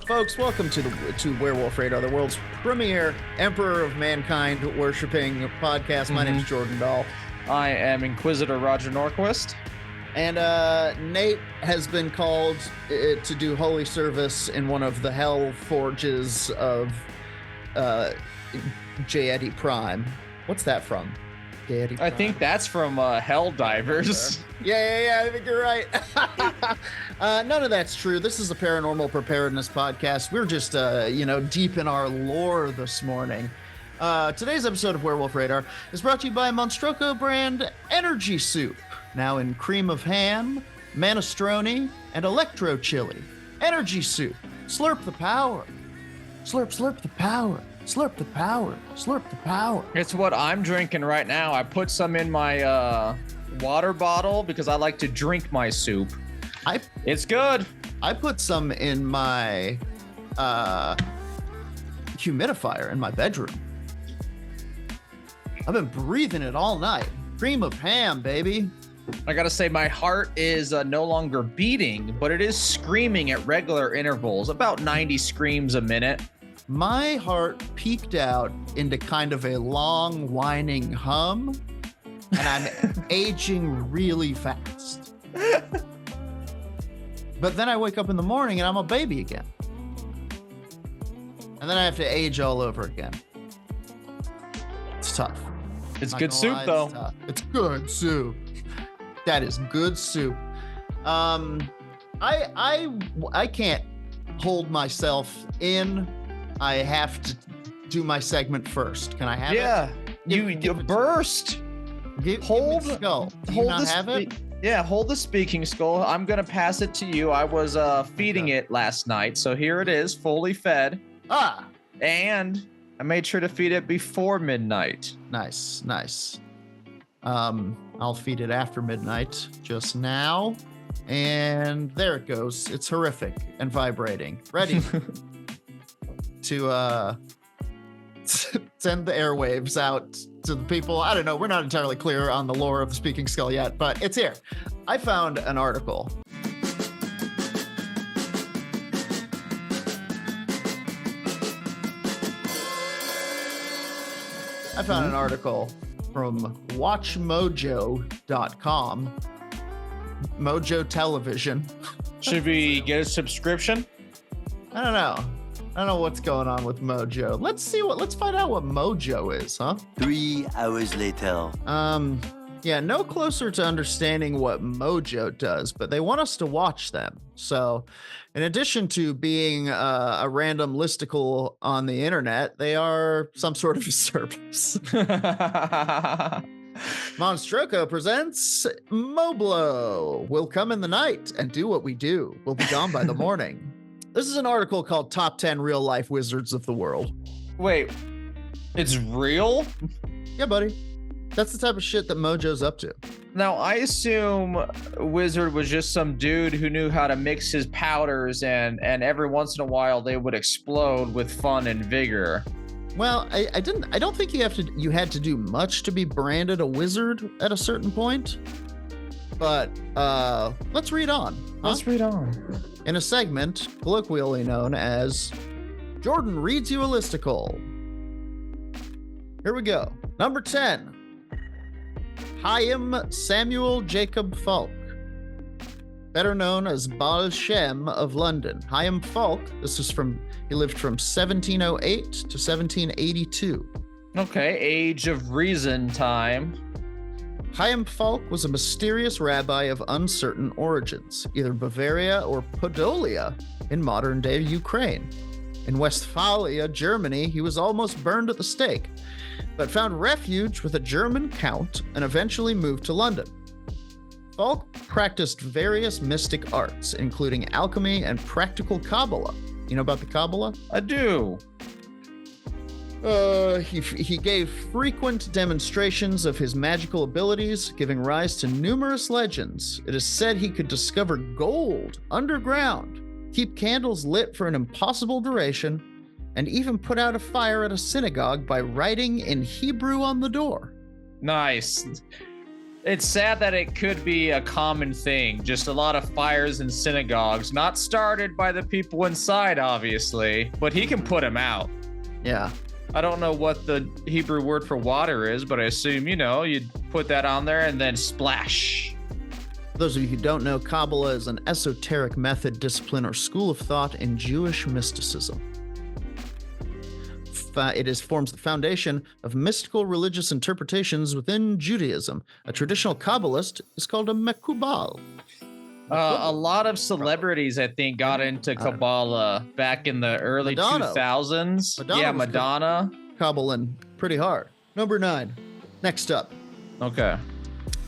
Folks, welcome to Werewolf Radar, the world's premier Emperor of Mankind worshipping podcast. My name's Jordan Dahl. I am Inquisitor Roger Norquist. And Nate has been called to do holy service in one of the hell forges of J. Prime. What's that from? J. I think that's from Hell Divers. Yeah, I think you're right. None of that's true. This is a paranormal preparedness podcast. We're just, deep in our lore this morning. Today's episode of Werewolf Radar is brought to you by Monstroko brand Energy Soup. Now in cream of ham, minestrone, and electro chili. Energy Soup. Slurp the power. Slurp the power. Slurp the power. Slurp the power. It's what I'm drinking right now. I put some in my water bottle because I like to drink my soup. It's good. I put some in my humidifier in my bedroom. I've been breathing it all night. Cream of ham, baby. I gotta say, my heart is no longer beating, but it is screaming at regular intervals, about 90 screams a minute. My heart peaked out into kind of a long, whining hum, and I'm aging really fast. But then I wake up in the morning and I'm a baby again. And then I have to age all over again. It's tough. It's good soup, though. It's good soup. That is good soup. I can't hold myself in. I have to do my segment first. Can I have it? Yeah, you burst. Hold the skull. Do you not have it? Yeah, hold the speaking skull. I'm gonna pass it to you. I was feeding it last night, so here it is, fully fed. And I made sure to feed it before midnight. Nice. I'll feed it after midnight just now. And there it goes. It's horrific and vibrating. Ready to send the airwaves out to the people. I don't know. We're not entirely clear on the lore of the speaking skull yet, but it's here. I found an article. From WatchMojo.com. Mojo Television. Should we get a subscription? I don't know what's going on with Mojo. Let's find out what Mojo is, huh? 3 hours later. Yeah, no closer to understanding what Mojo does, but they want us to watch them. So, in addition to being a random listicle on the internet, they are some sort of a service. Monstroko presents Moblo. We'll come in the night and do what we do. We'll be gone by the morning. This is an article called Top 10 Real Life Wizards of the World. Wait, it's real? Yeah, buddy. That's the type of shit that Mojo's up to. Now, I assume Wizard was just some dude who knew how to mix his powders and every once in a while they would explode with fun and vigor. Well, I don't think you had to do much to be branded a wizard at a certain point. But let's read on. Huh? Let's read on. In a segment colloquially known as Jordan Reads You a Listicle. Here we go. Number 10. Chaim Samuel Jacob Falk, better known as Baal Shem of London. Chaim Falk, he lived from 1708 to 1782. Okay, Age of Reason time. Chaim Falk was a mysterious rabbi of uncertain origins, either Bavaria or Podolia in modern-day Ukraine. In Westphalia, Germany, he was almost burned at the stake, but found refuge with a German count and eventually moved to London. Falk practiced various mystic arts, including alchemy and practical Kabbalah. You know about the Kabbalah? I do. He gave frequent demonstrations of his magical abilities, giving rise to numerous legends. It is said he could discover gold underground, keep candles lit for an impossible duration, and even put out a fire at a synagogue by writing in Hebrew on the door. Nice. It's sad that it could be a common thing. Just a lot of fires in synagogues, not started by the people inside, obviously, but he can put them out. Yeah. I don't know what the Hebrew word for water is, but I assume, you'd put that on there and then splash. For those of you who don't know, Kabbalah is an esoteric method, discipline, or school of thought in Jewish mysticism. It forms the foundation of mystical religious interpretations within Judaism. A traditional Kabbalist is called a Mekubal. A lot of celebrities, I think, got into Kabbalah back in the early 2000s. Madonna. Kabbalah pretty hard. Number 9. Next up. Okay.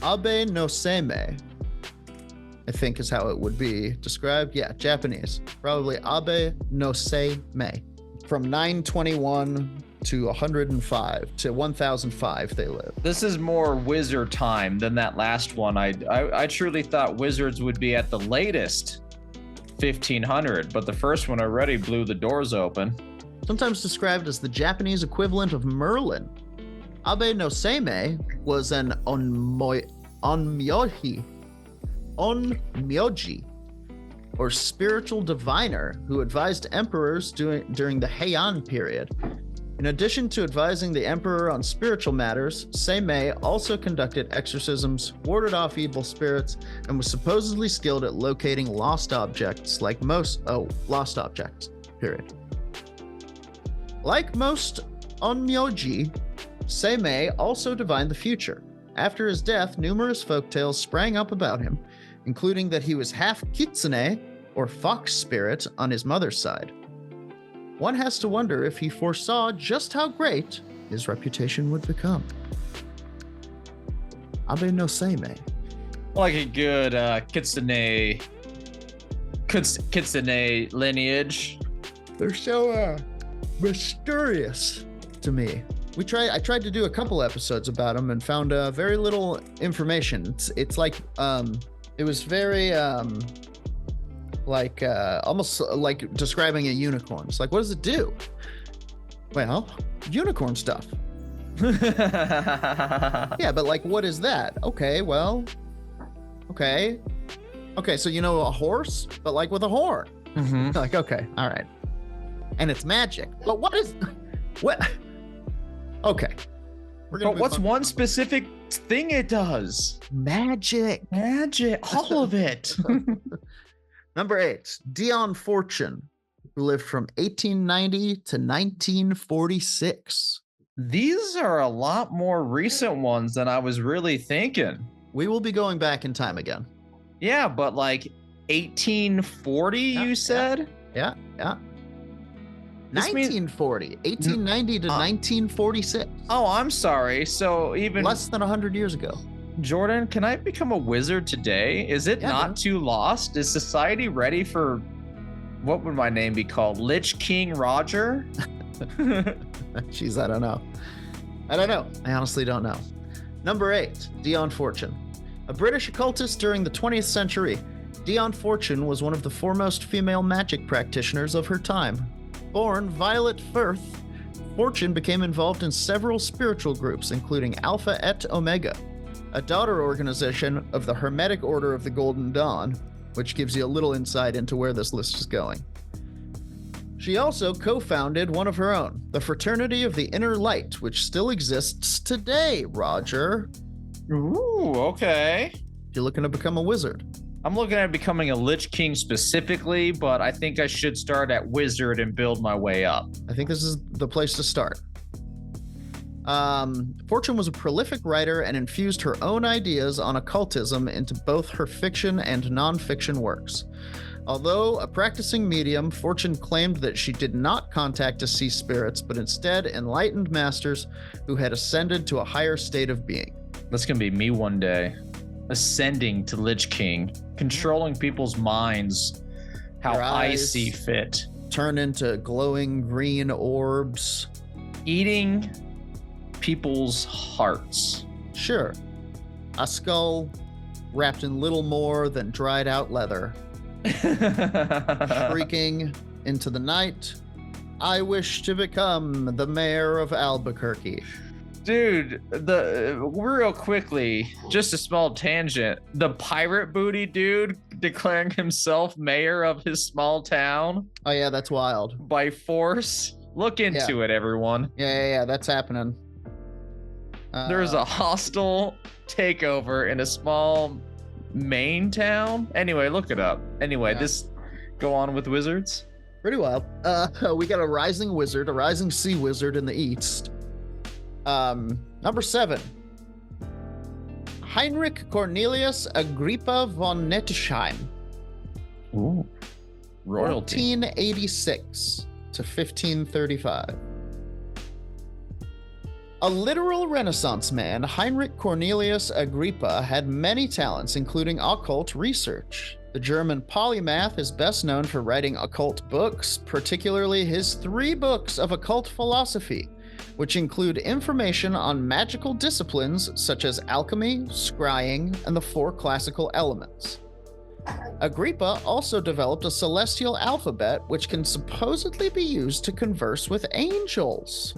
Abe no Seimei, I think is how it would be described. Yeah, Japanese. Probably Abe no Seimei. From 921 to 105 to 1005 they live. This is more wizard time than that last one. I truly thought wizards would be at the latest 1500, but the first one already blew the doors open. Sometimes described as the Japanese equivalent of Merlin, Abe no Seimei was an onmyoji, or spiritual diviner who advised emperors during the Heian period. In addition to advising the emperor on spiritual matters, Seimei also conducted exorcisms, warded off evil spirits, and was supposedly skilled at locating lost objects, period. Like most onmyoji, Seimei also divined the future. After his death, numerous folktales sprang up about him, including that he was half kitsune, or fox spirit, on his mother's side. One has to wonder if he foresaw just how great his reputation would become. Abe no Seimei. Like a good kitsune lineage. They're so mysterious to me. I tried to do a couple episodes about them and found very little information. It's like it was very almost like describing a unicorn. It's like, what does it do? Well, unicorn stuff. Yeah, but like, what is that? Okay, well, okay, so a horse, but like with a horn. Mm-hmm. Like, okay, all right, and it's magic. But what? Okay. But what's one specific thing it does? Magic, all of it. Number 8, Dion Fortune, who lived from 1890 to 1946. These are a lot more recent ones than I was really thinking. We will be going back in time again. Yeah, but like 1840, you said? Yeah. 1940, 1890 to 1946. Oh, I'm sorry. So even less than 100 years ago. Jordan, can I become a wizard today? Is it not too lost? Is society ready for, what would my name be called? Lich King Roger? Jeez, I don't know. I honestly don't know. Number 8, Dion Fortune. A British occultist during the 20th century, Dion Fortune was one of the foremost female magic practitioners of her time. Born Violet Firth, Fortune became involved in several spiritual groups, including Alpha et Omega, a daughter organization of the Hermetic Order of the Golden Dawn, which gives you a little insight into where this list is going. She also co-founded one of her own, the Fraternity of the Inner Light, which still exists today, Roger. Ooh, okay. If you're looking to become a wizard. I'm looking at becoming a Lich King specifically, but I think I should start at wizard and build my way up. I think this is the place to start. Fortune was a prolific writer and infused her own ideas on occultism into both her fiction and non-fiction works. Although a practicing medium, Fortune claimed that she did not contact deceased spirits, but instead enlightened masters who had ascended to a higher state of being. That's going to be me one day. Ascending to Lich King, controlling people's minds how I see fit. Turn into glowing green orbs. Eating people's hearts. Sure. A skull wrapped in little more than dried out leather. Shrieking into the night, I wish to become the mayor of Albuquerque. Dude, real quickly, just a small tangent. The pirate booty dude declaring himself mayor of his small town. Oh yeah, that's wild. By force. Look into it, everyone. Yeah, that's happening. There's a hostile takeover in a small Maine town. Anyway, look it up. Anyway, go on with wizards. Pretty wild. We got a rising wizard, a rising sea wizard in the east. Number 7. Heinrich Cornelius Agrippa von Nettesheim. Ooh. Royalty. 1486 to 1535. A literal Renaissance man, Heinrich Cornelius Agrippa had many talents, including occult research. The German polymath is best known for writing occult books, particularly his 3 books of occult philosophy, which include information on magical disciplines such as alchemy, scrying, and the 4 classical elements. Agrippa also developed a celestial alphabet, which can supposedly be used to converse with angels.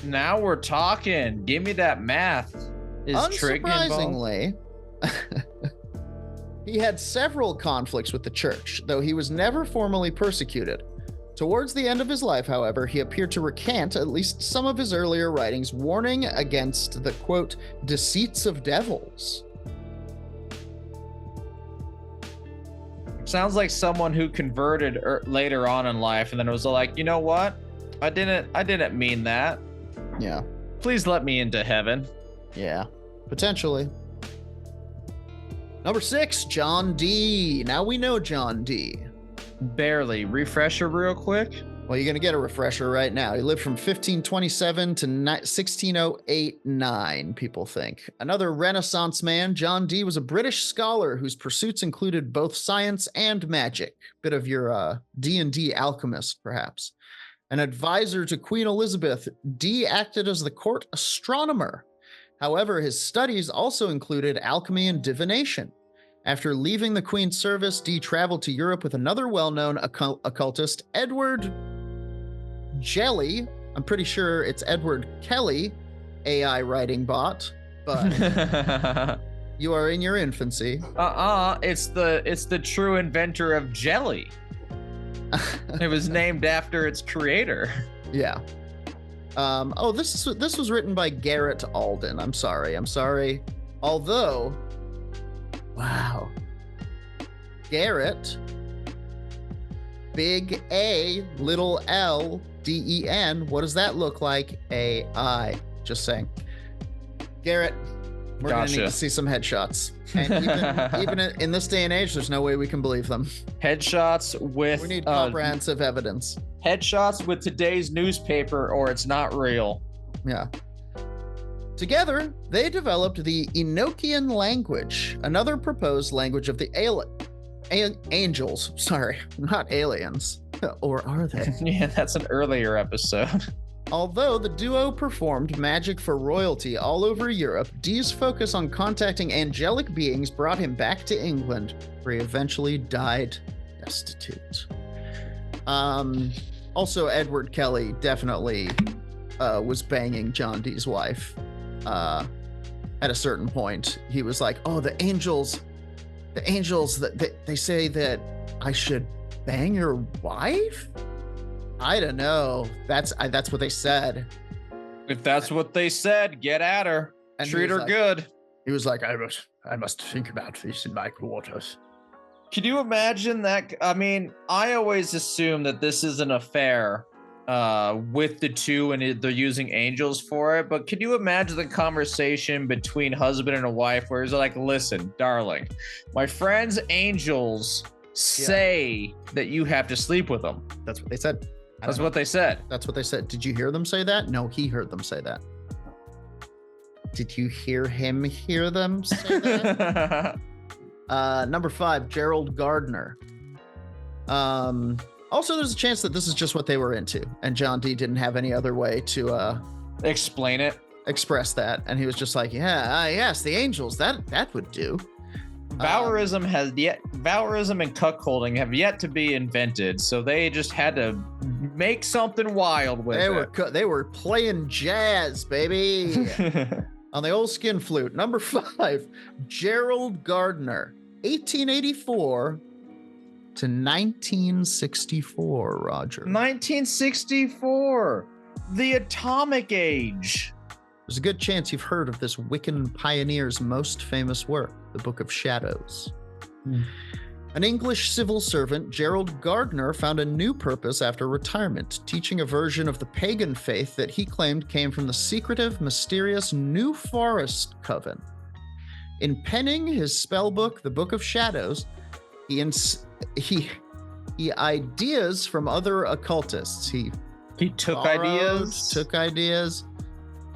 Now we're talking. Give me that math. Unsurprisingly, he had several conflicts with the church, though he was never formally persecuted. Towards the end of his life, however, he appeared to recant at least some of his earlier writings, warning against the, quote, deceits of devils. Sounds like someone who converted later on in life and then was like, you know what? I didn't mean that. Yeah. Please let me into heaven. Yeah, potentially. Number 6, John Dee. Now we know John Dee. Barely. Refresher real quick. Well, you're going to get a refresher right now. He lived from 1527 to 1608-9, people think. Another Renaissance man, John Dee was a British scholar whose pursuits included both science and magic. Bit of your D&D alchemist, perhaps. An advisor to Queen Elizabeth, Dee acted as the court astronomer. However, his studies also included alchemy and divination. After leaving the Queen's service, Dee traveled to Europe with another well-known occultist, Edward Jelly. I'm pretty sure it's Edward Kelly, AI writing bot, but you are in your infancy. It's the true inventor of jelly. It was named after its creator. Yeah. This was written by Garrett Alden. I'm sorry. Although, wow. Garrett, big A, little L, D-E-N. What does that look like? A-I. Just saying. Garrett, we're going to need to see some headshots. And even in this day and age, there's no way we can believe them. Headshots with... We need comprehensive evidence. Headshots with today's newspaper, or it's not real. Yeah. Together, they developed the Enochian language, another proposed language of the angels. Sorry, not aliens. Or are they? Yeah, that's an earlier episode. Although the duo performed magic for royalty all over Europe, Dee's focus on contacting angelic beings brought him back to England, where he eventually died destitute. Also, Edward Kelly definitely was banging John Dee's wife. At a certain point, he was like, "Oh, the angels, they say that I should bang your wife." I don't know. That's what they said. If that's what they said, get at her. And treat her good. He was like, I must think about this in my quarters. Can you imagine that? I mean, I always assume that this is an affair with the two and they're using angels for it. But can you imagine the conversation between husband and a wife where he's like, listen, darling, my friend's angels say that you have to sleep with them. That's what they said. That's what they said. That's what they said. Did you hear them say that? No, he heard them say that. Did you hear him hear them say that? Number 5, Gerald Gardner. Also, there's a chance that this is just what they were into, and John Dee didn't have any other way to explain it, express that, and he was just like, yes, the angels, that would do. Vowerism and cuckolding have yet to be invented, so they just had to make something wild with it. They were playing jazz, baby. On the old skin flute. Number 5, Gerald Gardner, 1884 to 1964, Roger. 1964, the atomic age. There's a good chance you've heard of this Wiccan pioneer's most famous work, the Book of Shadows. An English civil servant, Gerald Gardner found a new purpose after retirement, teaching a version of the pagan faith that he claimed came from the secretive, mysterious New Forest Coven. In penning his spell book, the Book of Shadows, he ideas from other occultists. He took ideas,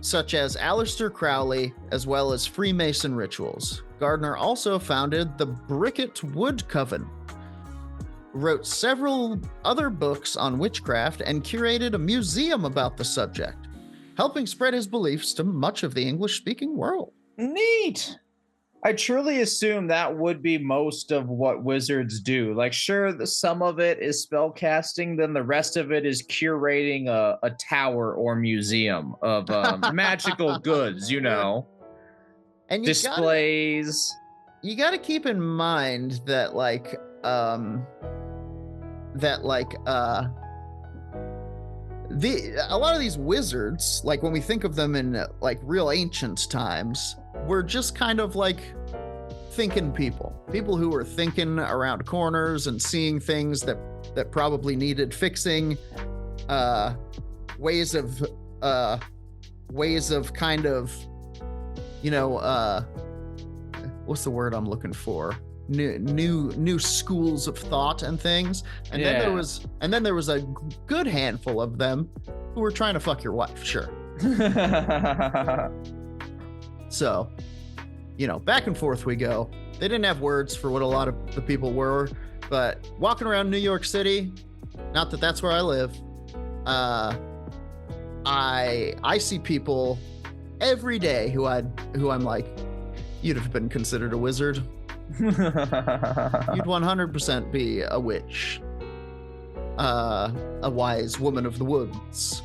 such as Aleister Crowley, as well as Freemason rituals. Gardner also founded the Bricket Wood Coven, wrote several other books on witchcraft, and curated a museum about the subject, helping spread his beliefs to much of the English-speaking world. Neat. I truly assume that would be most of what wizards do. Like, sure, some of it is spell casting, then the rest of it is curating a tower or museum of magical goods, you know. And displays. You got to keep in mind that a lot of these wizards, like when we think of them in like real ancient times, were just kind of like thinking people who were thinking around corners and seeing things that probably needed fixing, ways of kind of, you know, what's the word I'm looking for? New schools of thought and things. And then there was a good handful of them who were trying to fuck your wife, sure. So, you know, back and forth we go. They didn't have words for what a lot of the people were, but walking around New York City, not that that's where I live, I see people every day who I'm like, you'd have been considered a wizard. You'd 100% be a witch, a wise woman of the woods.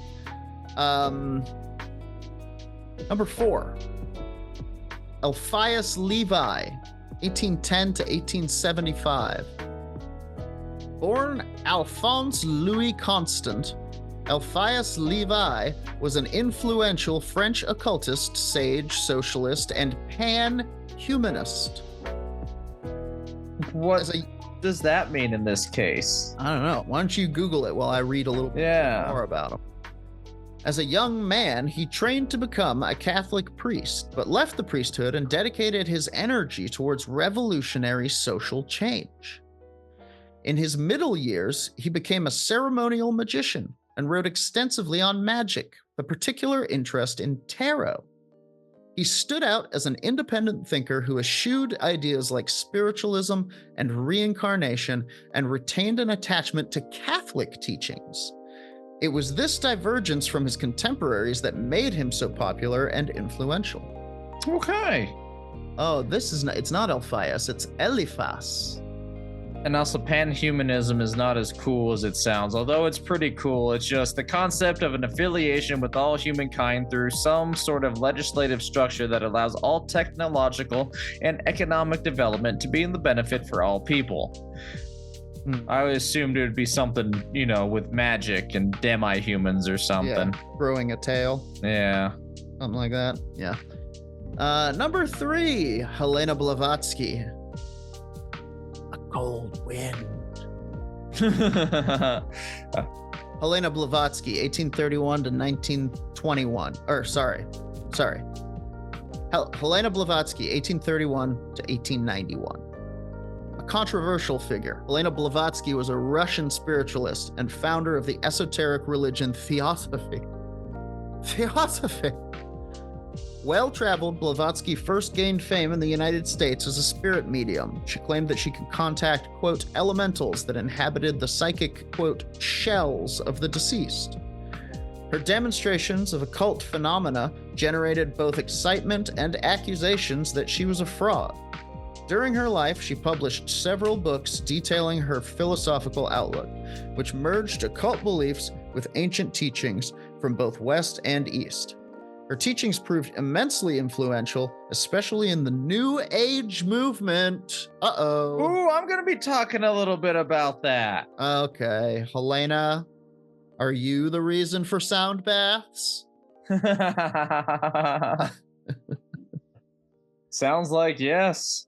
Number 4, Alpheus Levi, 1810 to 1875. Born Alphonse Louis Constant, Alpheus Levi was an influential French occultist, sage, socialist, and pan-humanist. What does that mean in this case? I don't know. Why don't you Google it while I read a little bit more about him? As a young man, he trained to become a Catholic priest, but left the priesthood and dedicated his energy towards revolutionary social change. In his middle years, he became a ceremonial magician and wrote extensively on magic, with a particular interest in tarot. He stood out as an independent thinker who eschewed ideas like spiritualism and reincarnation and retained an attachment to Catholic teachings. It was this divergence from his contemporaries that made him so popular and influential. Okay. Oh, it's not Alpheus, it's Eliphas. And also, panhumanism is not as cool as it sounds, although it's pretty cool. It's just the concept of an affiliation with all humankind through some sort of legislative structure that allows all technological and economic development to be in the benefit for all people. I assumed it would be something, you know, with magic and demi-humans or something. Yeah, growing a tail. Yeah. Something like that. Yeah. Number 3, Helena Blavatsky. A cold wind. Helena Blavatsky, 1831 to 1921. Helena Blavatsky, 1831 to 1891. A controversial figure, Helena Blavatsky was a Russian spiritualist and founder of the esoteric religion Theosophy. Well-traveled, Blavatsky first gained fame in the United States as a spirit medium. She claimed that she could contact, quote, elementals that inhabited the psychic, quote, shells of the deceased. Her demonstrations of occult phenomena generated both excitement and accusations that she was a fraud. During her life, she published several books detailing her philosophical outlook, which merged occult beliefs with ancient teachings from both West and East. Her teachings proved immensely influential, especially in the New Age movement. Uh-oh. Ooh, I'm going to be talking a little bit about that. Okay, Helena, are you the reason for sound baths? Sounds like yes.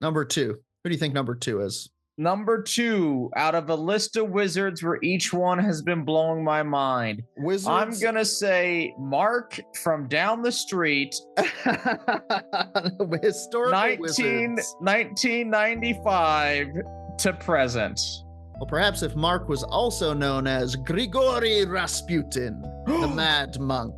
Number 2. Who do you think number 2 is? Number 2, out of a list of wizards where each one has been blowing my mind. Wizards? I'm going to say Mark from down the street. Historical wizards. 1995 to present. Well, perhaps if Mark was also known as Grigory Rasputin, the Mad Monk,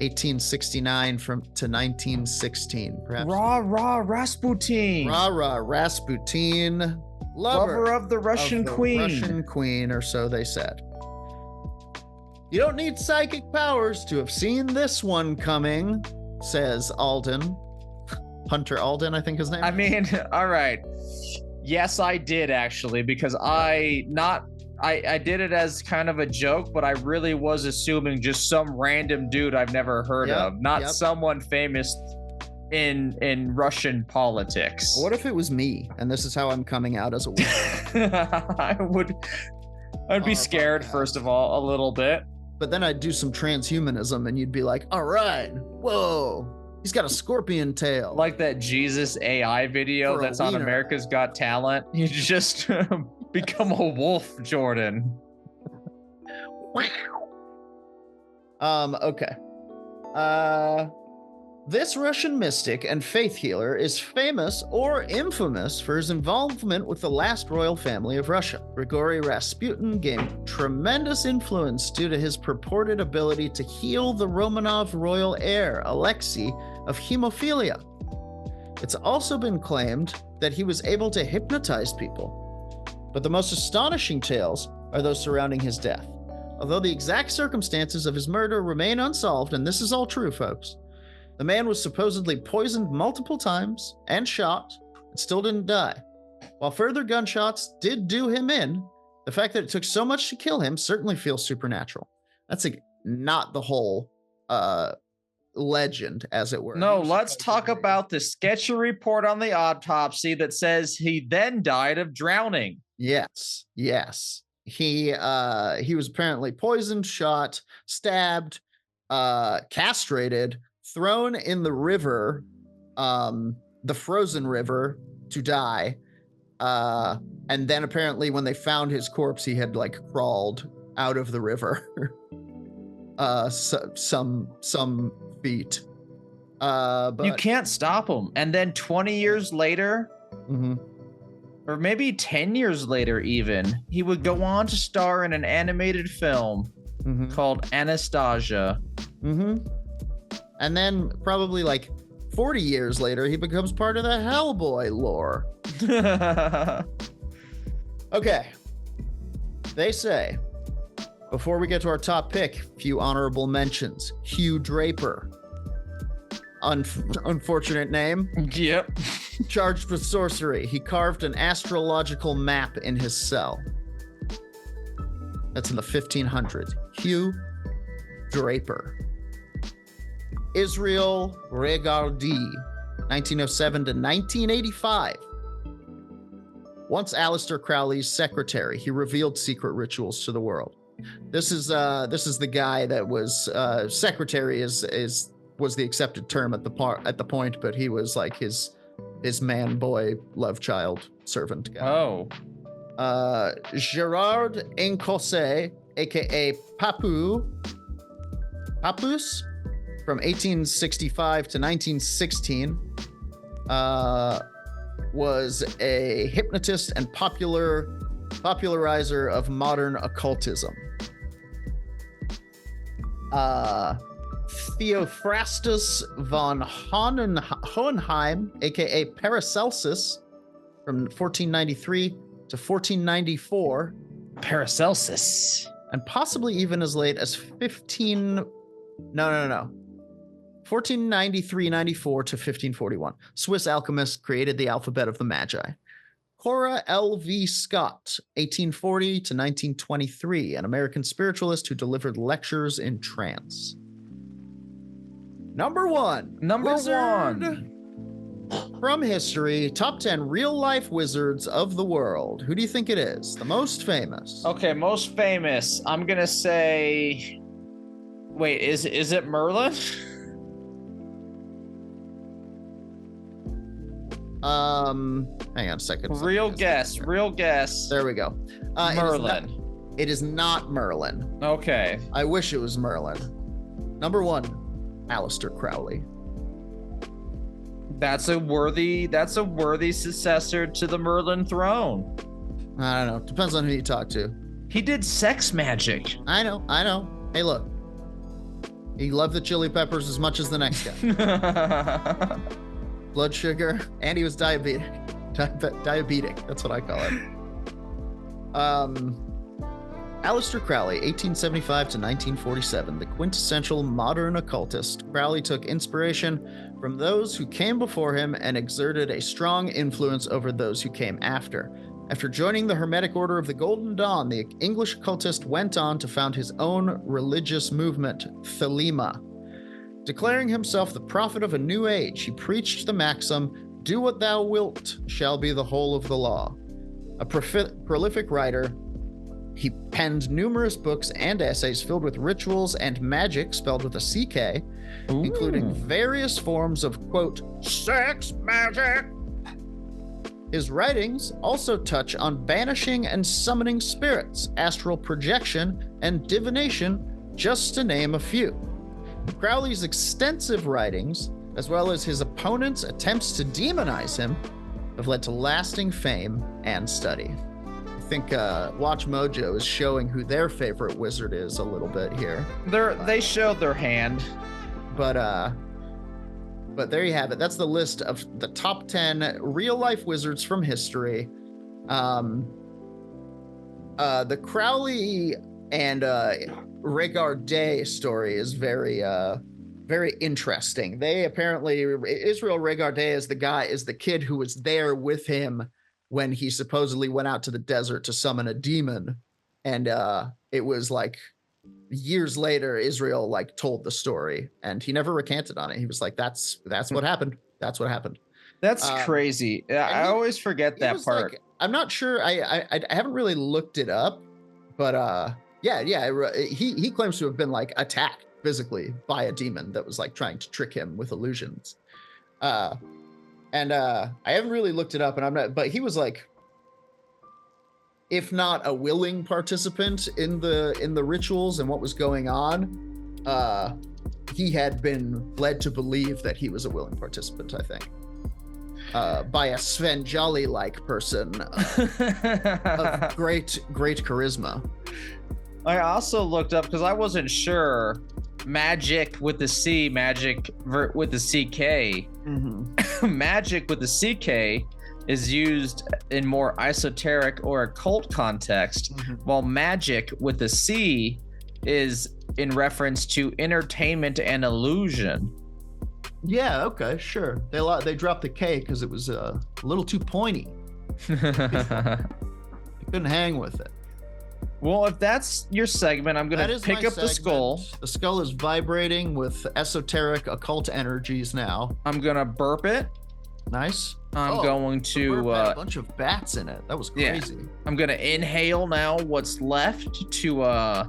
1869 to 1916. Perhaps. Rah, Rasputin. Rah, Rasputin. Lover of the Russian queen. Russian queen, or so they said. You don't need psychic powers to have seen this one coming, says Alden. Hunter Alden, I think his name. I mean, all right. Yes, I did actually, because I did it as kind of a joke, but I really was assuming just some random dude I've never heard of, not someone famous in Russian politics. What if it was me, and this is how I'm coming out as a woman? I'd be scared, first of all, a little bit. But then I'd do some transhumanism, and you'd be like, all right, whoa, he's got a scorpion tail. Like that Jesus AI video that's on America's Got Talent. You just become a wolf, Jordan. Okay. This Russian mystic and faith healer is famous or infamous for his involvement with the last royal family of Russia. Grigory Rasputin gained tremendous influence due to his purported ability to heal the Romanov royal heir, Alexei, of hemophilia. It's also been claimed that he was able to hypnotize people. But the most astonishing tales are those surrounding his death. Although the exact circumstances of his murder remain unsolved, and this is all true, folks, the man was supposedly poisoned multiple times and shot and still didn't die. While further gunshots did do him in, the fact that it took so much to kill him certainly feels supernatural. That's not the whole legend, as it were. No, let's talk about the sketchy report on the autopsy that says he then died of drowning. Yes. He was apparently poisoned, shot, stabbed, castrated, thrown in the river, the frozen river, to die. And then apparently when they found his corpse, he had like crawled out of the river. Some feet. But you can't stop him. And then 20 years later, or maybe 10 years later even, he would go on to star in an animated film called Anastasia. And then probably like 40 years later, he becomes part of the Hellboy lore. Okay. They say, before we get to our top pick, a few honorable mentions. Hugh Draper. Unfortunate name. Yep. Charged with sorcery. He carved an astrological map in his cell. That's in the 1500s. Hugh Draper. Israel Regardi, 1907 to 1985. Once Aleister Crowley's secretary, he revealed secret rituals to the world. This is the guy that was secretary was the accepted term at the point, but he was like his man boy love child servant guy. Oh. Gerard Incosse, aka Papus, from 1865 to 1916, was a hypnotist and popularizer of modern occultism. Theophrastus von Hohenheim, aka Paracelsus, from 1493 to 1494. Paracelsus. And possibly even as late as 1493-94 to 1541. Swiss alchemist created the alphabet of the Magi. Cora L.V. Scott, 1840 to 1923, an American spiritualist who delivered lectures in trance. Number one. From history, top 10 real-life wizards of the world. Who do you think it is? The most famous. Okay, most famous. I'm gonna say. Wait, is it Merlin? Hang on a second. Real guess. There we go. Merlin. It is not Merlin. Okay. I wish it was Merlin. Number one, Aleister Crowley. That's a worthy successor to the Merlin throne. I don't know. Depends on who you talk to. He did sex magic. I know. Hey, look. He loved the chili peppers as much as the next guy. Blood sugar, and he was diabetic. Diabetic, that's what I call it. Aleister Crowley, 1875 to 1947, the quintessential modern occultist. Crowley took inspiration from those who came before him and exerted a strong influence over those who came after. After joining the Hermetic Order of the Golden Dawn, the English occultist went on to found his own religious movement, Thelema. Declaring himself the prophet of a new age, he preached the maxim, "Do what thou wilt shall be the whole of the law." A prolific writer, he penned numerous books and essays filled with rituals and magic, spelled with a CK, including various forms of, quote, sex magic. His writings also touch on banishing and summoning spirits, astral projection, and divination, just to name a few. Crowley's extensive writings, as well as his opponents' attempts to demonize him, have led to lasting fame and study. I think Watch Mojo is showing who their favorite wizard is a little bit here. They showed their hand. But there you have it. That's the list of the top 10 real-life wizards from history. The Crowley and Regardie story is very interesting. They apparently, Israel Regardie is the kid who was there with him when he supposedly went out to the desert to summon a demon. And it was like years later, Israel like told the story, and he never recanted on it. He was like, that's what happened. That's what happened. That's crazy. I always forget that part. Like, I'm not sure. I haven't really looked it up, but he claims to have been like attacked physically by a demon that was like trying to trick him with illusions. I haven't really looked it up, and I'm not. But he was like, if not a willing participant in the rituals and what was going on, he had been led to believe that he was a willing participant, I think, by a Sven Jolly-like person of great charisma. I also looked up, because I wasn't sure, magic with the C, magic with the CK. Mm-hmm. Magic with the CK is used in more esoteric or occult context, while magic with the C is in reference to entertainment and illusion. Yeah, okay, sure. They dropped the K because it was a little too pointy. You couldn't hang with it. Well, if that's your segment, I'm going to pick up the skull. The skull is vibrating with esoteric occult energies now. I'm going to burp it. Nice. I'm going to had a bunch of bats in it. That was crazy. Yeah. I'm gonna inhale now what's left to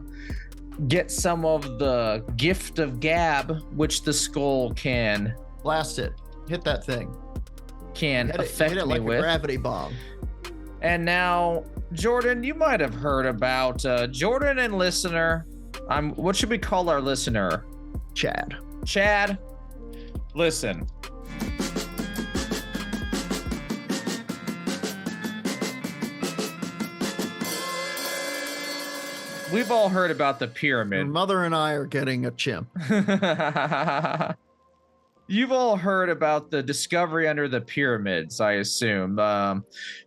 get some of the gift of gab, which the skull can blast it. Hit that thing. Can affect hit it me like with a gravity bomb. And now, Jordan, you might have heard about Jordan and listener. What should we call our listener? Chad. Chad, listen. We've all heard about the pyramid. Your mother and I are getting a chimp. You've all heard about the discovery under the pyramids, I assume.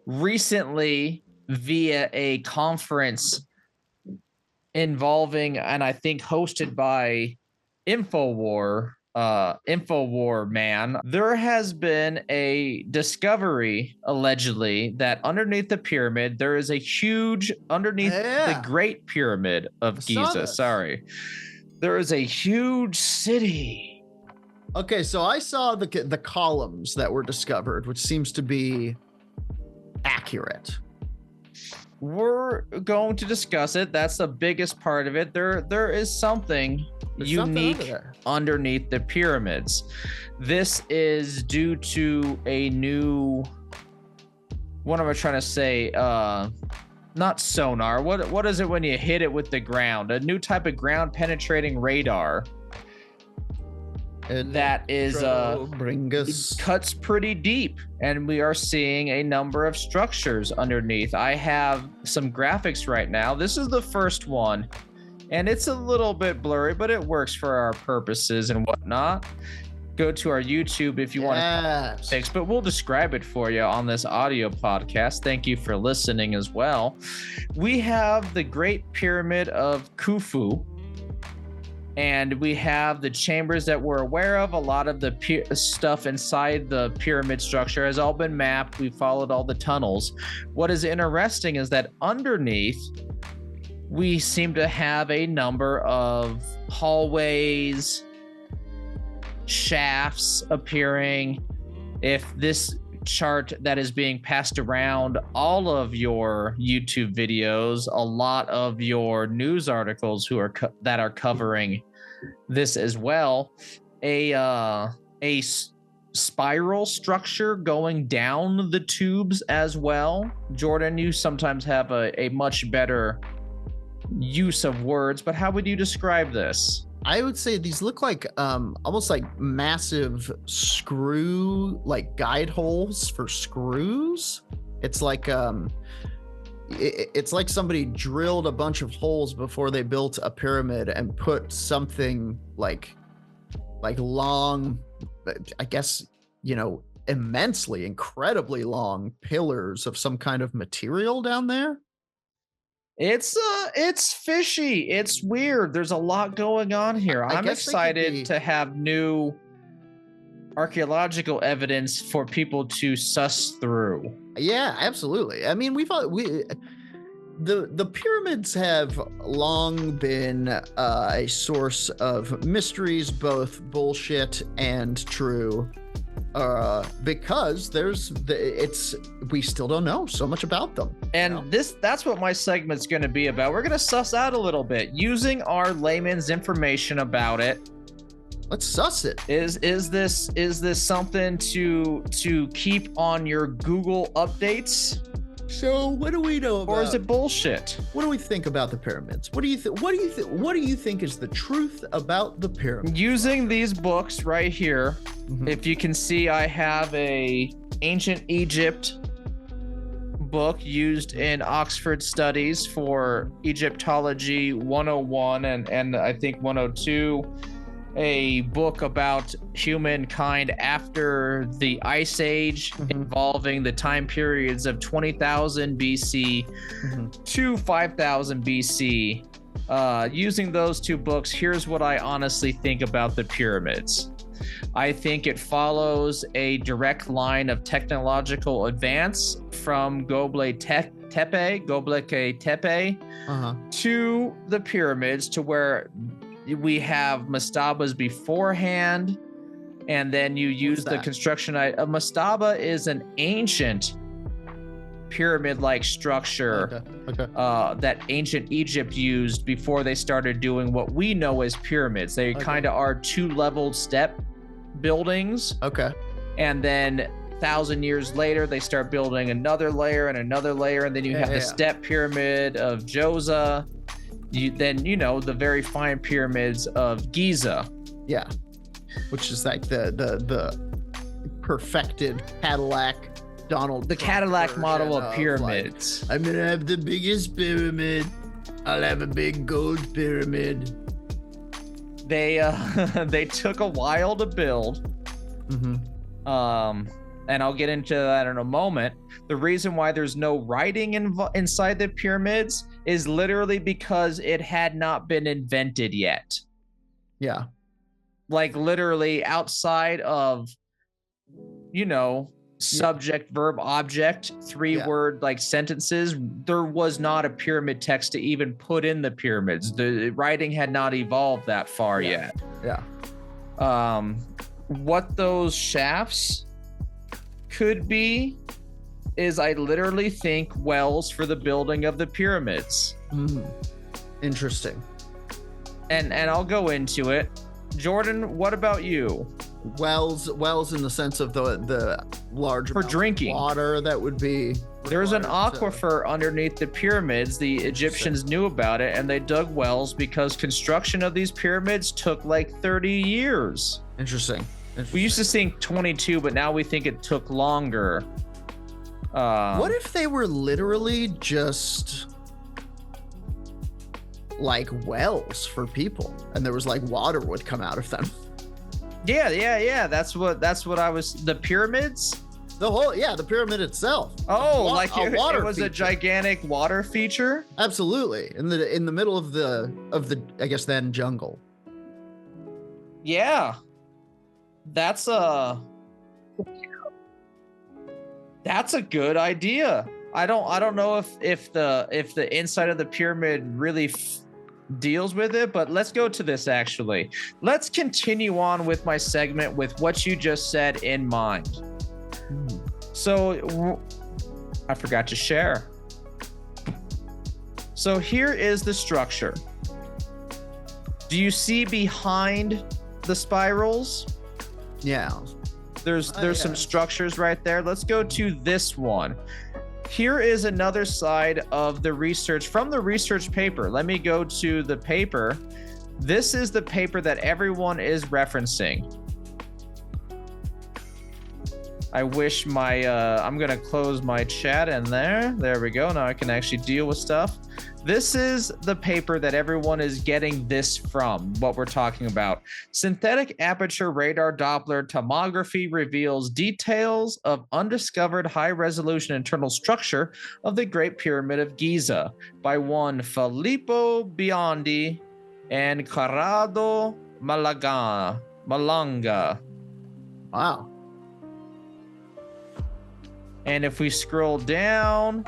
Recently, via a conference involving, and I think hosted by InfoWar, Infowar man, there has been a discovery, allegedly, that underneath the pyramid, there is a huge, underneath the Great Pyramid of Giza, there is a huge city. Okay, so I saw the columns that were discovered, which seems to be accurate. We're going to discuss it. That's the biggest part of it. There is something unique underneath the pyramids. This is due to a new, what am I trying to say? Not sonar. What is it when you hit it with the ground? A new type of ground penetrating radar. And that is cuts pretty deep, and we are seeing a number of structures underneath. I have some graphics right now. This is the first one, and it's a little bit blurry, but it works for our purposes and whatnot. Go to our YouTube if you want to fix, but we'll describe it for you on this audio podcast. Thank you for listening as well. We have the Great Pyramid of Khufu. And we have the chambers that we're aware of. A lot of the stuff inside the pyramid structure has all been mapped. We followed all the tunnels. What is interesting is that underneath, we seem to have a number of hallways, shafts appearing. If this chart that is being passed around all of your YouTube videos, a lot of your news articles that are covering this as well, a spiral structure going down the tubes as well. Jordan, you sometimes have a much better use of words, but how would you describe this? I would say these look like almost like massive screw, like guide holes for screws. It's like it's like somebody drilled a bunch of holes before they built a pyramid and put something like long, I guess, immensely, incredibly long pillars of some kind of material down there. It's fishy. It's weird. There's a lot going on here. I'm excited to have new archaeological evidence for people to suss through. Yeah, absolutely. I mean, the pyramids have long been a source of mysteries, both bullshit and true. Because we still don't know so much about them. And that's what my segment's going to be about. We're going to suss out a little bit using our layman's information about it. Let's suss it. Is this something to keep on your Google updates? So what do we know about? Or is it bullshit? What do we think about the pyramids? What do you think is the truth about the pyramids? Using these books right here, if you can see, I have a ancient Egypt book used in Oxford Studies for Egyptology 101 and I think 102. A book about humankind after the Ice Age, involving the time periods of 20,000 BC to 5,000 BC. Using those two books, here's what I honestly think about the pyramids. I think it follows a direct line of technological advance from Göbekli Tepe to the pyramids, to where we have mastabas beforehand, and then you use the construction. A mastaba is an ancient pyramid-like structure that ancient Egypt used before they started doing what we know as pyramids. They kind of are two-leveled step buildings. And then 1,000 years later, they start building another layer and another layer, and then you have the step pyramid of Djoser. Then the very fine pyramids of Giza, which is like the perfected Cadillac Cadillac model of pyramids. I'm gonna have the biggest pyramid. I'll have a big gold pyramid. They took a while to build. And I'll get into that in a moment. The reason why there's no writing inside the pyramids is literally because it had not been invented yet. like literally outside of, subject, verb, object, 3-word like sentences, there was not a pyramid text to even put in the pyramids. The writing had not evolved that far yet. Yeah. What those shafts could be is, I literally think, wells for the building of the pyramids. Interesting. And I'll go into it. Jordan, what about you? Wells in the sense of the large for drinking water that would be. There's an aquifer underneath the pyramids. The Egyptians knew about it, and they dug wells because construction of these pyramids took like 30 years. Interesting. We used to think 22, but now we think it took longer. What if they were literally just like wells for people, and there was like water would come out of them? Yeah. That's what I was. The pyramids. The pyramid itself. Oh, like it was feature. A gigantic water feature. Absolutely, in the middle of the I guess then jungle. Yeah, that's a good idea. I don't know if the inside of the pyramid really deals with it, but let's go to this. Actually, let's continue on with my segment with what you just said in mind. So I forgot to share. So here is the structure. Do you see behind the spirals? Yeah. There's some structures right there. Let's go to this one. Here is another side of the research from the research paper. Let me go to the paper. This is the paper that everyone is referencing. I wish I'm going to close my chat in there. There we go. Now I can actually deal with stuff. This is the paper that everyone is getting this from, what we're talking about. Synthetic aperture radar Doppler tomography reveals details of undiscovered high-resolution internal structure of the Great Pyramid of Giza by one Filippo Biondi and Corrado Malanga. Wow. And if we scroll down,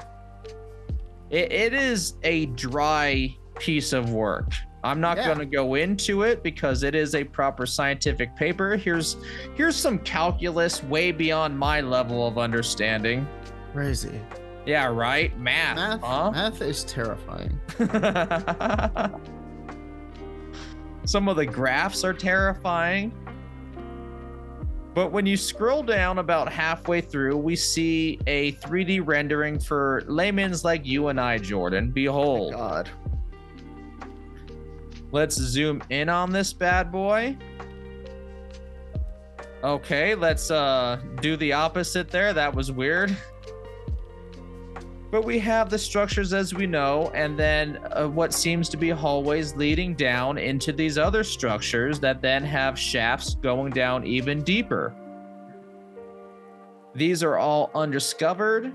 it is a dry piece of work. I'm not going to go into it because it is a proper scientific paper. Here's some calculus way beyond my level of understanding. Crazy. Yeah, right? Math, huh? Math is terrifying. Some of the graphs are terrifying. But when you scroll down about halfway through, we see a 3D rendering for laymen's like you and I, Jordan. Behold. Oh my God. Let's zoom in on this bad boy. Okay, let's do the opposite there. That was weird. But we have the structures as we know, and then what seems to be hallways leading down into these other structures that then have shafts going down even deeper. These are all undiscovered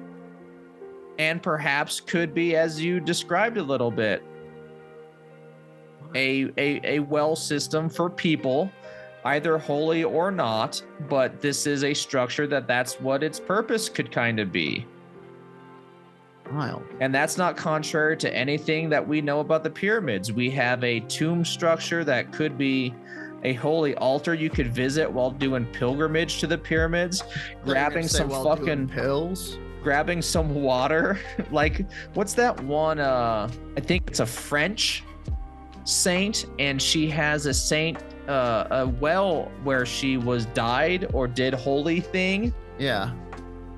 and perhaps could be, as you described a little bit, a well system for people, either holy or not, but this is a structure that's what its purpose could kind of be. Wild. And that's not contrary to anything that we know about the pyramids. We have a tomb structure that could be a holy altar you could visit while doing pilgrimage to the pyramids, grabbing some fucking pills, grabbing some water. Like, what's that one? I think it's a French saint, and she has a well where she was died or did holy thing. Yeah.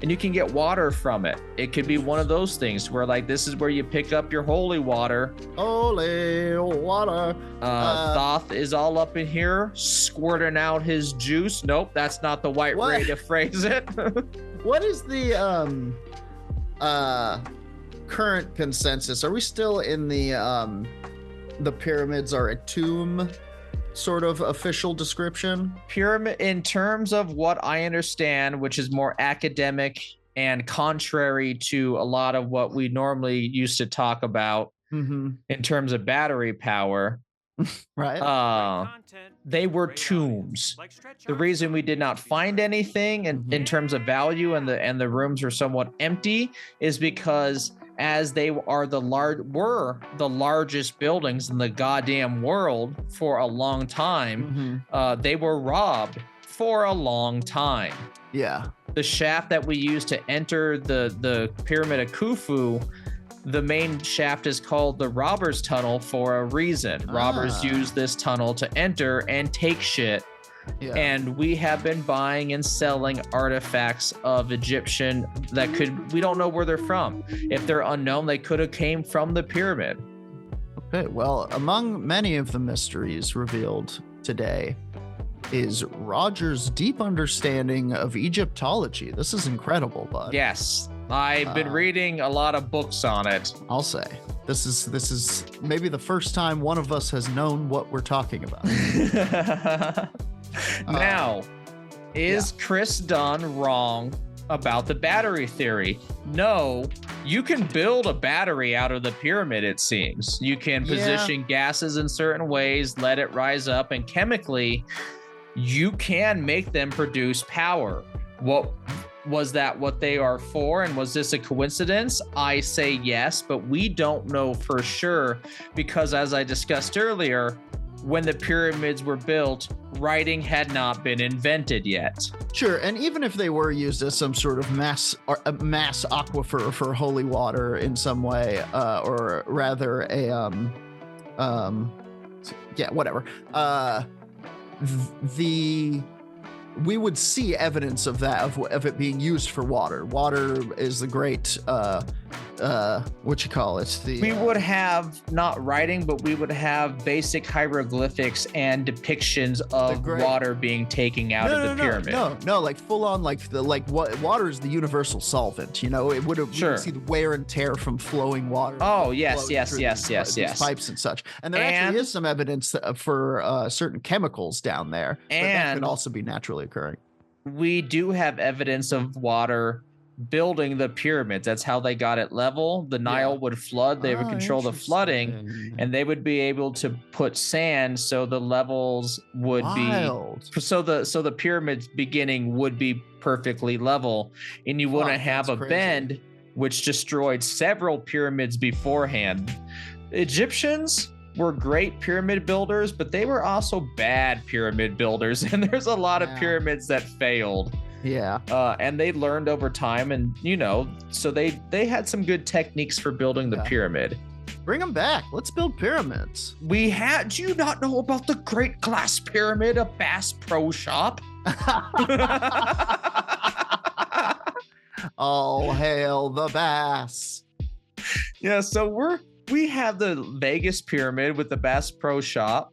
And you can get water from it. It could be one of those things where, like, this is where you pick up your holy water. Holy water. Thoth is all up in here squirting out his juice. Nope, that's not the right way to phrase it. What is the current consensus? Are we still in the pyramids are a tomb sort of official description? Pyramid, in terms of what I understand, which is more academic and contrary to a lot of what we normally used to talk about in terms of battery power, Right. They were tombs. The reason we did not find anything in terms of value and the rooms were somewhat empty is because as they were the largest buildings in the goddamn world for a long time, they were robbed for a long time. Yeah. The shaft that we used to enter the Pyramid of Khufu, the main shaft is called the Robbers Tunnel for a reason. Robbers use this tunnel to enter and take shit. Yeah. And we have been buying and selling artifacts of Egyptian we don't know where they're from. If they're unknown, they could have came from the pyramid. Okay, well, among many of the mysteries revealed today is Roger's deep understanding of Egyptology. This is incredible, bud. Yes. I've been reading a lot of books on it. I'll say this is maybe the first time one of us has known what we're talking about. Now, is Chris Dunn wrong about the battery theory? No, you can build a battery out of the pyramid, it seems. You can position gases in certain ways, let it rise up, and chemically, you can make them produce power. What was that what they are for, and was this a coincidence? I say yes, but we don't know for sure because, as I discussed earlier, when the pyramids were built, writing had not been invented yet. Sure, and even if they were used as some sort of mass aquifer for holy water in some way, or rather whatever. We would see evidence of that, of it being used for water. Water is the great, we would have not writing, but we would have basic hieroglyphics and depictions of water being taken out of the pyramid. No, like full on, water is the universal solvent. You know, it would have. You would see the wear and tear from flowing water. Oh yes. Pipes and such. And there actually is some evidence for certain chemicals down there, and that could also be naturally occurring. We do have evidence of water building the pyramids. That's how they got it level. The Nile would flood. They would control the flooding, and they would be able to put sand so the levels would be so the pyramid's beginning would be perfectly level, and you wouldn't have a bend, which destroyed several pyramids beforehand. Egyptians were great pyramid builders, but they were also bad pyramid builders, and there's a lot of pyramids that failed. Yeah. And they learned over time, and so they had some good techniques for building the pyramid. Bring them back. Let's build pyramids. Do you not know about the Great Glass Pyramid of Bass Pro Shop? All hail the bass. Yeah, so we have the Vegas Pyramid with the Bass Pro Shop.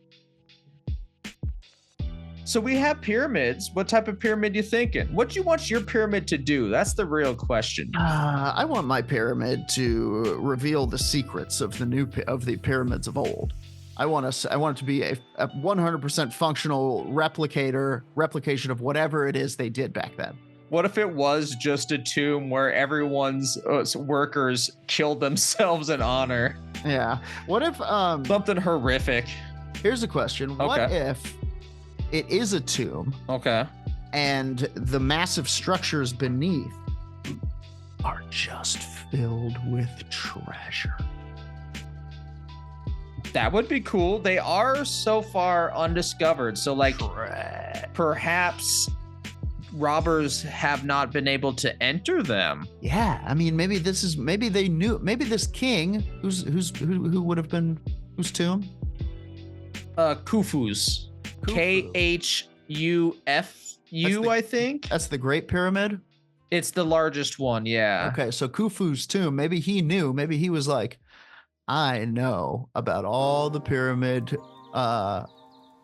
So we have pyramids. What type of pyramid you thinking? What do you want your pyramid to do? That's the real question. I want my pyramid to reveal the secrets of the pyramids of old. I want it to be a 100% functional replication of whatever it is they did back then. What if it was just a tomb where everyone's workers killed themselves in honor? Yeah. What if something horrific? Here's a question. What if it is a tomb? Okay. And the massive structures beneath are just filled with treasure. That would be cool. They are so far undiscovered. So perhaps robbers have not been able to enter them. Yeah. I mean, maybe they knew, maybe this king who would have been whose tomb? Khufu's. Khufu, I think. That's the Great Pyramid? It's the largest one, yeah. Okay, so Khufu's tomb, maybe he knew. Maybe he was like, I know about all the pyramid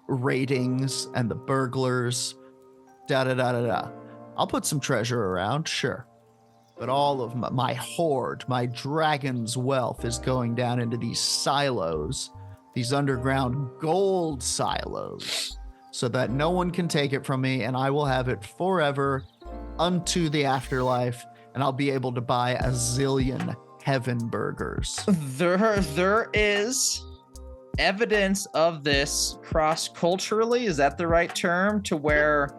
ratings and the burglars. Da-da-da-da-da. I'll put some treasure around, sure. But all of my hoard, my dragon's wealth is going down into these silos, these underground gold silos, so that no one can take it from me, and I will have it forever unto the afterlife, and I'll be able to buy a zillion heaven burgers. There is evidence of this cross-culturally, is that the right term? To where,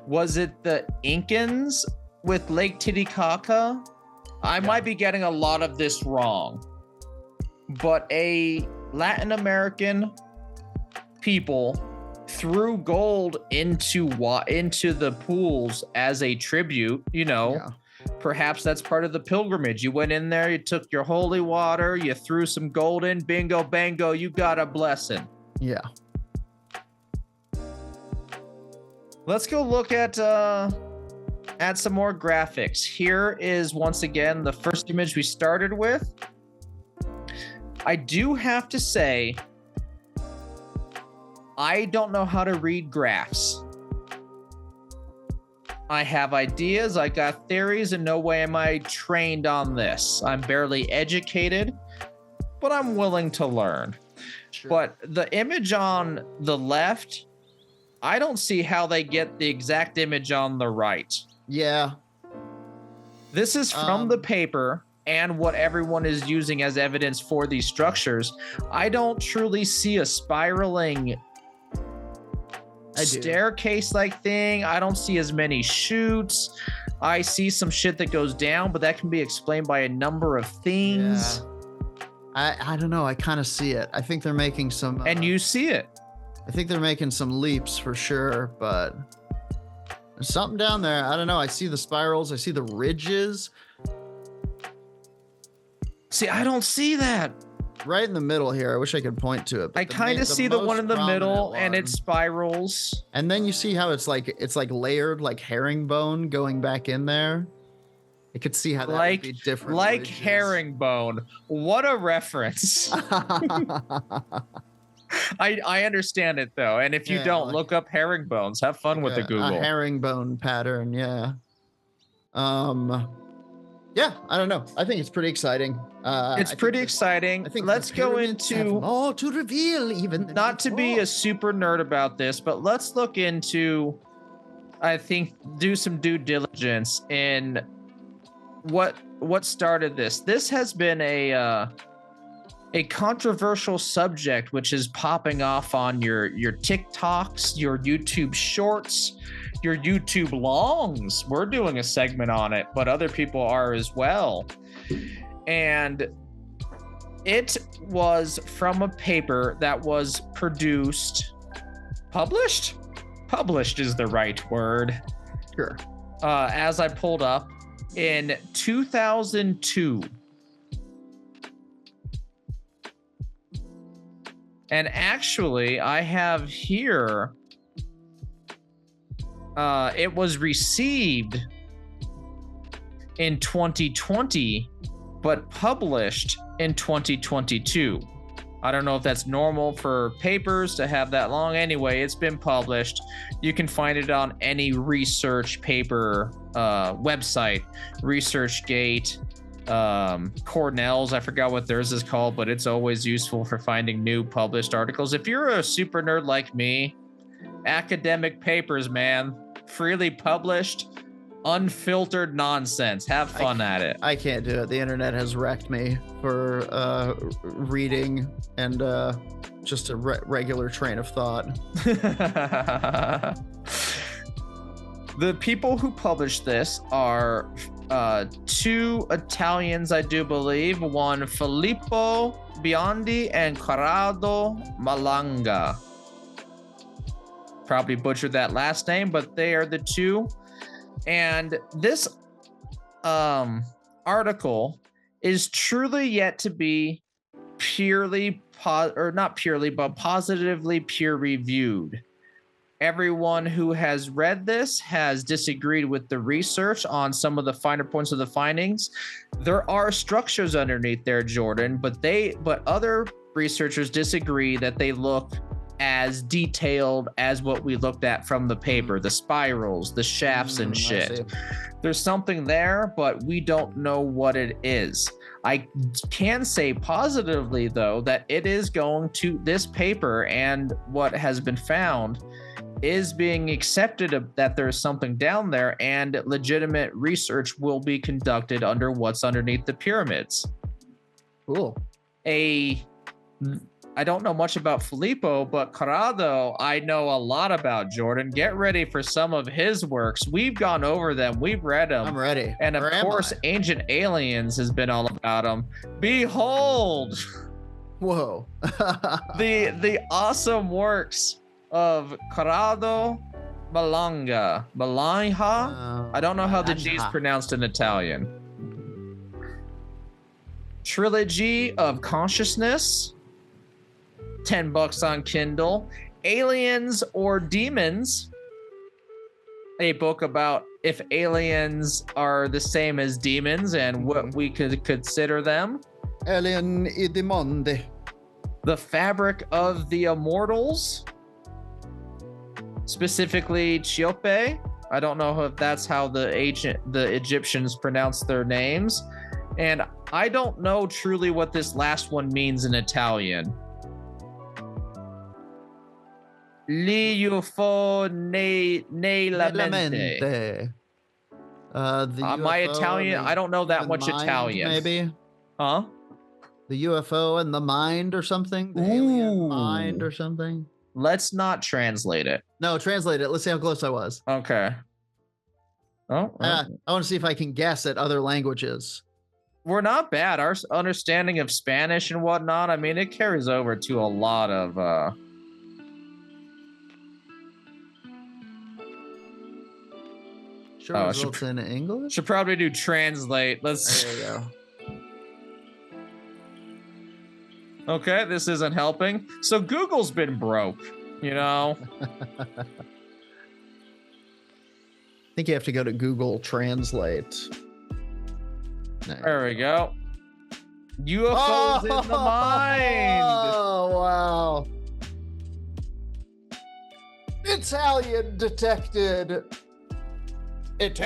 was it the Incans with Lake Titicaca? I might be getting a lot of this wrong, but a Latin American people threw gold into the pools as a tribute, Perhaps that's part of the pilgrimage. You went in there, you took your holy water, you threw some gold in, bingo, bango, you got a blessing. Yeah. Let's go look at some more graphics. Here is, once again, the first image we started with. I do have to say, I don't know how to read graphs. I have ideas, I got theories, and no way am I trained on this. I'm barely educated, but I'm willing to learn. Sure. But the image on the left, I don't see how they get the exact image on the right. Yeah. This is from the paper and what everyone is using as evidence for these structures. I don't truly see a spiraling staircase-like thing. I don't see as many chutes. I see some shit that goes down, but that can be explained by a number of things. Yeah. I don't know. I kind of see it. I think they're making some... and you see it. I think they're making some leaps for sure, but there's something down there. I don't know. I see the spirals. I see the ridges. See, I don't see that. Right in the middle here. I wish I could point to it. I kind of see the one in the middle, and it spirals. And then you see how it's like layered, like herringbone going back in there. I could see how that would be different. Like ridges. herringbone. What a reference. I understand it though, and if you don't, look up herringbones. Have fun with the Google. A herringbone pattern, yeah. Yeah, I don't know. I think it's pretty exciting. It's pretty exciting. I think let's go into more to reveal, even not to be a super nerd about this, but let's look into. I think do some due diligence in what started this. This has been a controversial subject, which is popping off on your TikToks, your YouTube Shorts, your YouTube Longs. We're doing a segment on it, but other people are as well. And it was from a paper that was published? Published is the right word. Sure. As I pulled up in 2002. And actually, I have here, it was received in 2020, but published in 2022. I don't know if that's normal for papers to have that long. Anyway, it's been published. You can find it on any research paper website, ResearchGate, Cornell's, I forgot what theirs is called, but it's always useful for finding new published articles. If you're a super nerd like me, academic papers, man, freely published, unfiltered nonsense. Have fun at it. I can't do it. The internet has wrecked me for reading and just a regular train of thought. The people who published this are two Italians, I do believe. One, Filippo Biondi and Corrado Malanga. Probably butchered that last name, but they are the two. And this article is truly yet to be positively peer reviewed. Everyone who has read this has disagreed with the research on some of the finer points of the findings. There are structures underneath there, Jordan, but other researchers disagree that they look as detailed as what we looked at from the paper, the spirals, the shafts and shit. There's something there, but we don't know what it is. I can say positively, though, that it is going to, this paper and what has been found is being accepted that there's something down there, and legitimate research will be conducted under what's underneath the pyramids. Cool. A I don't know much about Filippo, but Corrado, I know a lot about. Jordan. Get ready for some of his works. We've gone over them. We've read them. I'm ready. And of Where am course, I? Ancient Aliens has been all about them. Behold Whoa. the awesome works of Corrado Malanga. I don't know how the G is pronounced in Italian. Trilogy of Consciousness. $10 on Kindle. Aliens or Demons, a book about if aliens are the same as demons and what we could consider them. Alien I Demondi. The Fabric of the Immortals, specifically Chiope. I don't know if that's how the Egyptians pronounce their names, and I don't know truly what this last one means in Italian. Li UFO ne lamente. My Italian, I don't know that much Italian. Maybe. Huh? The UFO and the mind or something? The alien mind or something? Let's not translate it. No, translate it. Let's see how close I was. Okay. Oh, I want to see if I can guess at other languages. We're not bad. Our understanding of Spanish and whatnot, I mean, it carries over to a lot of... Sure, results in English? Should probably do translate. Let's... There you go. Okay, this isn't helping. So Google's been broke, you know? I think you have to go to Google Translate. There we go. UFOs in the mind. Oh, wow. Italian detected. And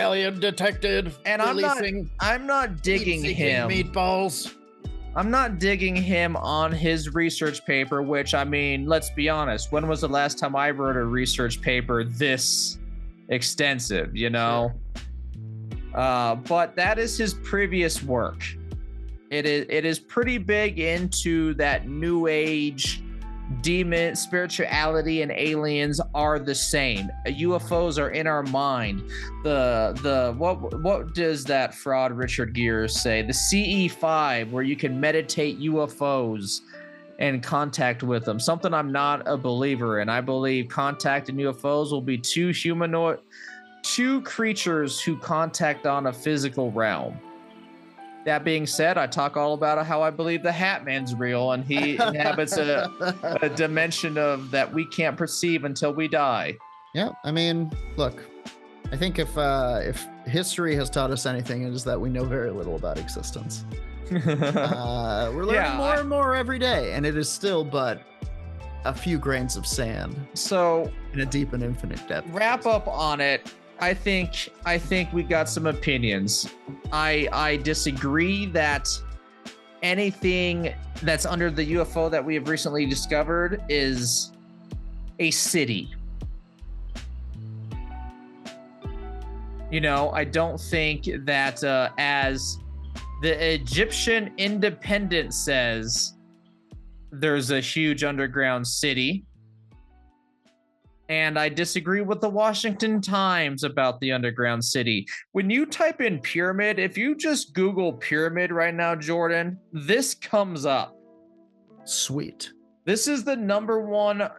I'm not digging him. Meatballs. I'm not digging him on his research paper, which, I mean, let's be honest. When was the last time I wrote a research paper this extensive, you know? Sure. But that is his previous work. It is pretty big into that new age demon spirituality, and aliens are the same. UFOs are in our mind. What does that fraud Richard Gere say? The CE5, where you can meditate UFOs and contact with them. Something I'm not a believer in. I believe contact and UFOs will be two creatures who contact on a physical realm. That being said, I talk all about how I believe the Hat Man's real, and he inhabits a dimension of that we can't perceive until we die. Yeah, I mean, look, I think if history has taught us anything, it is that we know very little about existence. We're learning more and more every day, and it is still but a few grains of sand. So, in a deep and infinite depth. Wrap up on it. I think we got some opinions. I disagree that anything that's under the UFO that we have recently discovered is a city. You know, I don't think that as the Egyptian Independent says, there's a huge underground city. And I disagree with the Washington Times about the underground city. When you type in pyramid, if you just Google pyramid right now, Jordan, this comes up. Sweet. This is the #1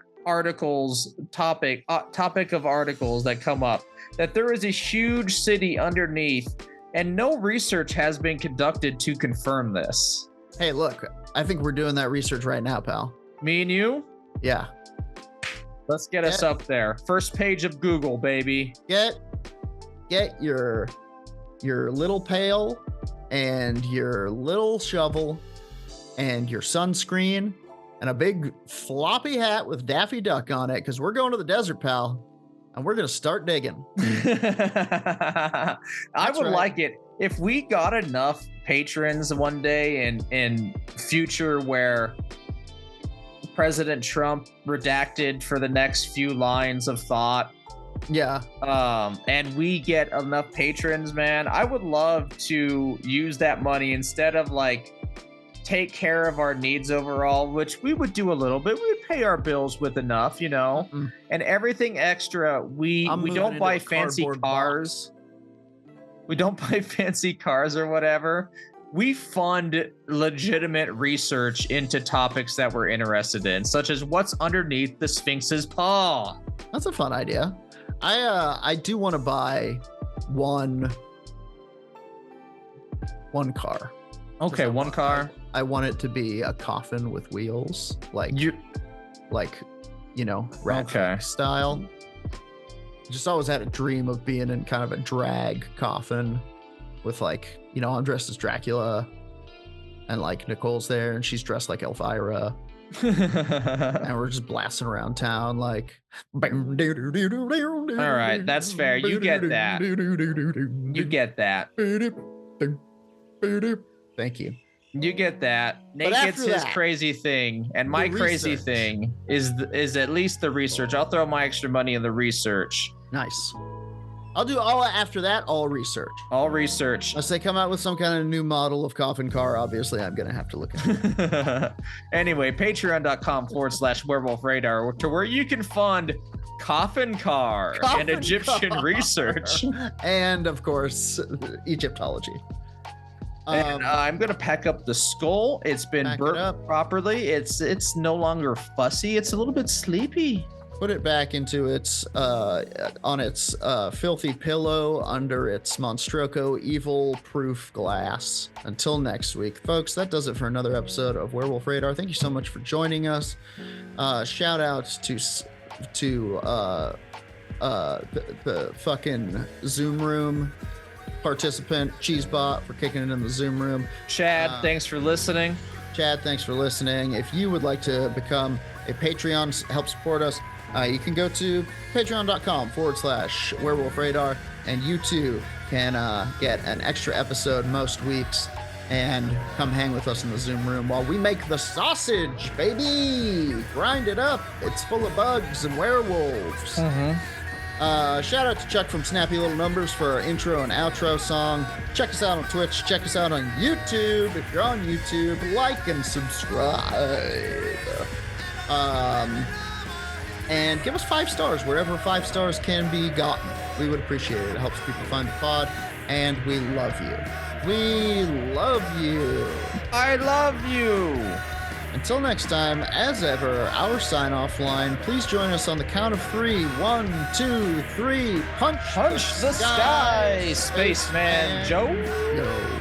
topic of articles that come up, that there is a huge city underneath, and no research has been conducted to confirm this. Hey, look, I think we're doing that research right now, pal. Me and you? Yeah. Let's get us up there. First page of Google, baby. Get your little pail and your little shovel and your sunscreen and a big floppy hat with Daffy Duck on it, because we're going to the desert, pal, and we're going to start digging. I would like it if we got enough patrons one day in future where President Trump redacted for the next few lines of thought. Yeah. And we get enough patrons, man. I would love to use that money instead of like take care of our needs overall, which we would do a little bit. We would pay our bills with enough, you know, and everything extra. We don't buy fancy cars. We don't buy fancy cars or whatever. We fund legitimate research into topics that we're interested in, such as what's underneath the Sphinx's paw. That's a fun idea. I do want to buy one car. Okay, one car. I want it to be a coffin with wheels, like rat trap style. Just always had a dream of being in kind of a drag coffin with I'm dressed as Dracula and Nicole's there and she's dressed like Elvira. And we're just blasting around town like. All right, that's fair. You get that. You get that. Thank you. You get that. Nate gets his crazy thing, and my crazy thing is at least the research. I'll throw my extra money in the research. Nice. I'll do all after that, all research. All research. Unless they come out with some kind of new model of coffin car, obviously I'm going to have to look at it. Anyway, patreon.com/werewolf radar to where you can fund coffin car and Egyptian research. And of course, Egyptology. And I'm going to pack up the skull. It's been burped properly. It's no longer fussy. It's a little bit sleepy. Put it back into its on its filthy pillow under its Monstroco evil-proof glass. Until next week, folks, that does it for another episode of Werewolf Radar. Thank you so much for joining us. Shout outs to the fucking Zoom room participant Cheesebot for kicking it in the Zoom room. Chad, thanks for listening. Chad, thanks for listening. If you would like to become a Patreon, help support us, you can go to patreon.com/werewolf radar, and you too can get an extra episode most weeks and come hang with us in the Zoom room while we make the sausage, baby. Grind it up. It's full of bugs and werewolves. Shout out to Chuck from Snappy Little Numbers for our intro and outro song. Check us out on Twitch. Check us out on YouTube. If you're on YouTube, like and subscribe. And give us 5 stars wherever 5 stars can be gotten. We would appreciate it. It helps people find the pod, and we love you. We love you. I love you. Until next time, as ever, our sign-off line, please join us on the count of 3. 1, 2, 3. Punch the sky, Spaceman Joe. Yo.